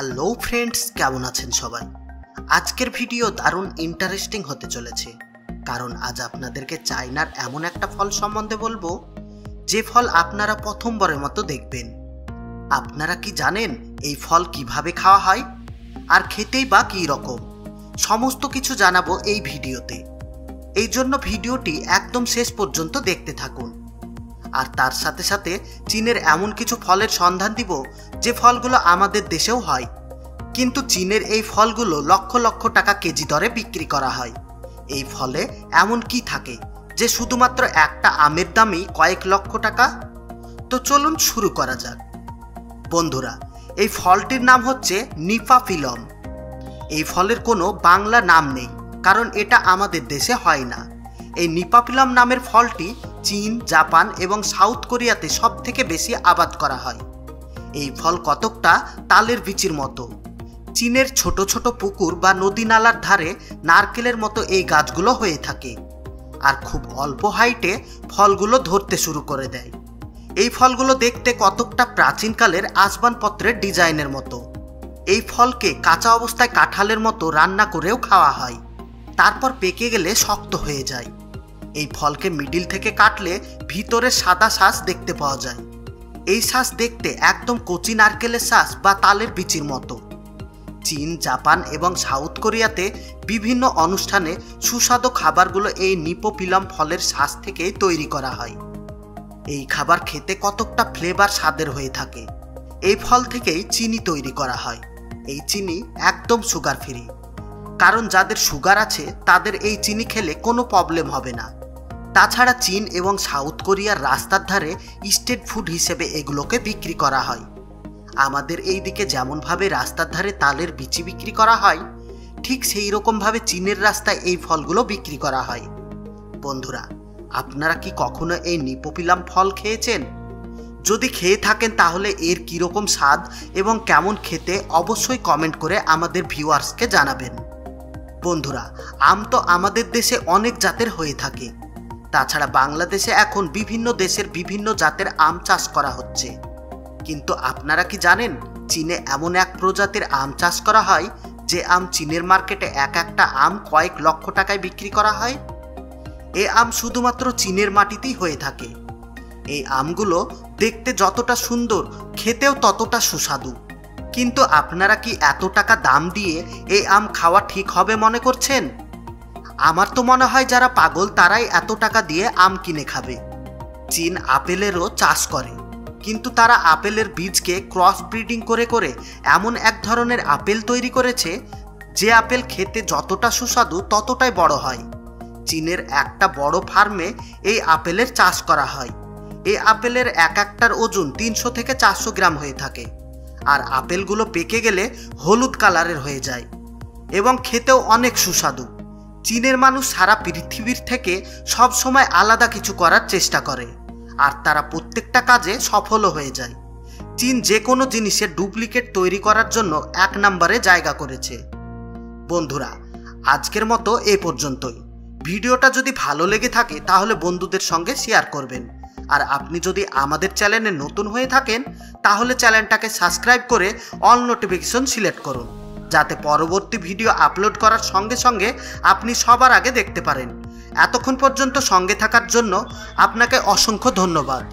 Hello friends, কেমন আছেন সবাই? আজকের ভিডিও দারুণ ইন্টারেস্টিং হতে চলেছে, কারণ আজ আপনাদেরকে চায়নার এমন একটা ফল সম্বন্ধে বলবো যে ফল আপনারা প্রথমবারের মতো দেখবেন। আপনারা কি জানেন এই ফল কিভাবে খাওয়া হয় আর খেতেই বা কী রকম? সমস্ত কিছু জানাবো এই ভিডিওতে। এই জন্য ভিডিওটি একদম শেষ পর্যন্ত দেখতে থাকুন। আর তার সাথে সাথে চীনের এমন কিছু ফলের সন্ধান দিব যে ফলগুলো আমাদের দেশেও হয়, কিন্তু চীনের এই ফলগুলো লক্ষ লক্ষ টাকা কেজি দরে বিক্রি করা হয়। এই ফলে এমন কি থাকে যে শুধুমাত্র একটা আমের দামই কয়েক লক্ষ টাকা? তো চলুন শুরু করা যাক। বন্ধুরা, এই ফলটির নাম হচ্ছে নিপা পালম। এই ফলের কোনো বাংলা নাম নেই, কারণ এটা আমাদের দেশে হয় না। এই নিপা পালম নামের ফলটি চীন, জাপান এবং সাউথ কোরিয়াতে সব থেকে বেশি আবাদ করা হয়। এই ফল কতকটা তালের বিচির মতো। চীনের ছোট ছোট পুকুর বা নদী নালার ধারে নারকেলের মতো এই গাছগুলো হয়ে থাকে, আর খুব অল্প হাইটে ফলগুলো ধরতে শুরু করে দেয়। এই ফলগুলো দেখতে কতকটা প্রাচীনকালের আসবাবপত্রের ডিজাইনের মতো। এই ফলকে কাঁচা অবস্থায় কাঁঠালের মতো রান্না করেও খাওয়া হয়, তারপর পেকে গেলে শক্ত হয়ে যায়। এই ফলকে মিডিল থেকে কাটলে ভিতরে সাদা শ্বাস দেখতে পাওয়া যায়। এই শ্বাস দেখতে একদম কচি নারকেলের শ্বাস বা তালের বিচির মতো। চীন, জাপান এবং সাউথ কোরিয়াতে বিভিন্ন অনুষ্ঠানে সুস্বাদু খাবারগুলো এই নিপা পালম ফলের শ্বাস থেকেই তৈরি করা হয়। এই খাবার খেতে কতকটা ফ্লেভার স্বাদের হয়ে থাকে। এই ফল থেকেই চিনি তৈরি করা হয়। এই চিনি একদম সুগার ফ্রি, কারণ যাদের সুগার আছে তাদের এই চিনি খেলে কোনো প্রবলেম হবে না। তাছাড়া চীন এবং সাউথ কোরিয়ার রাস্তার ধারে স্ট্রিট ফুড হিসেবে এগুলোকে বিক্রি করা হয়। আমাদের এই দিকে যেমনভাবে রাস্তার ধারে তালের বিচি বিক্রি করা হয়, ঠিক সেই রকমভাবে চীনের রাস্তায় এই ফলগুলো বিক্রি করা হয়। বন্ধুরা, আপনারা কি কখনো এই নিপা পালম ফল খেয়েছেন? যদি খেয়ে থাকেন তাহলে এর কীরকম স্বাদ এবং কেমন খেতে অবশ্যই কমেন্ট করে আমাদের ভিউয়ার্সকে জানাবেন। বন্ধুরা, আম তো আমাদের দেশে অনেক জাতের হয়ে থাকে। তাছাড়া বাংলাদেশে এখন বিভিন্ন দেশের বিভিন্ন জাতের আম চাষ করা হচ্ছে। কিন্তু আপনারা কি জানেন চীনে এমন এক প্রজাতির আম চাষ করা হয় যে আম চীনের মার্কেটে এক একটা আম কয়েক লক্ষ টাকায় বিক্রি করা হয়? এই আম শুধুমাত্র চীনের মাটিতেই হয়ে থাকে। এই আমগুলো দেখতে যতটা সুন্দর, খেতেও ততটা সুস্বাদু। কিন্তু আপনারা কি এত টাকা দাম দিয়ে এই আম খাওয়া ঠিক হবে মনে করছেন? আমার তো মনে হয় যারা পাগল তারাই এত টাকা দিয়ে আম কিনে খাবে। চীন আপেলেরও চাষ করে, কিন্তু তারা আপেলের বীজকে ক্রস ব্রিডিং করে করে এমন এক ধরনের আপেল তৈরি করেছে যে আপেল খেতে যতটা সুস্বাদু ততটাই বড় হয়। চীনের একটা বড় ফার্মে এই আপেলের চাষ করা হয়। এই আপেলের এক একটার ওজন 300 থেকে 400 গ্রাম হয়ে থাকে, আর আপেলগুলো পেকে গেলে হলুদ কালারের হয়ে যায় এবং খেতেও অনেক সুস্বাদু। চীনের মানুষ সারা পৃথিবীর থেকে সব সময় আলাদা কিছু করার চেষ্টা করে, আর তারা প্রত্যেকটা কাজে সফলও হয়ে যায়। চীন যে কোনো জিনিসের ডুপ্লিকেট তৈরি করার জন্য 1 নম্বরে জায়গা করেছে। বন্ধুরা, আজকের মতো এ পর্যন্তই। ভিডিওটা যদি ভালো লেগে থাকে তাহলে বন্ধুদের সঙ্গে শেয়ার করবেন। আর আপনি যদি আমাদের চ্যানেলে নতুন হয়ে থাকেন তাহলে চ্যানেলটাকে সাবস্ক্রাইব করে অল নোটিফিকেশন সিলেক্ট করুন, যাতে পরবর্তী ভিডিও আপলোড করার সঙ্গে সঙ্গে আপনি সবার আগে দেখতে পারেন। এতক্ষণ পর্যন্ত সঙ্গে থাকার জন্য আপনাকে অসংখ্য ধন্যবাদ।